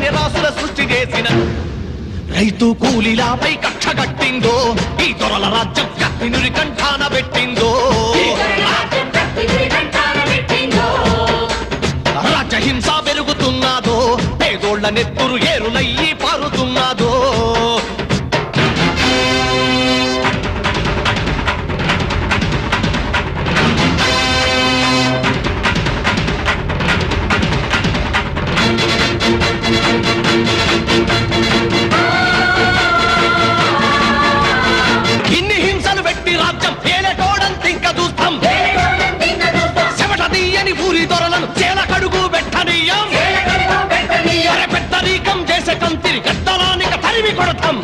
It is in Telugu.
ధాన్యరాశుల సృష్టి చేసిన రైతు కూలీలపై కక్ష కట్టిందో ఈ దొరల రాజ్యం కత్తినురి కంఠాన పెట్టిందో రాజ్యహింస పెరుగుతున్నాదో పేదోళ్ల నెత్తురు ఏరులయ్యి పారుతున్నాదో ఇన్ని హింసలు పెట్టి రాజ్యం ఏలటోడంత ఇంకా చూస్తాం చెమట తీయని ఊరి దొరలను చేల కడుగు పెట్టనీయం పెద్దరీకం చేసే కంతిరి గద్దలానిక తరిమి కొడతాం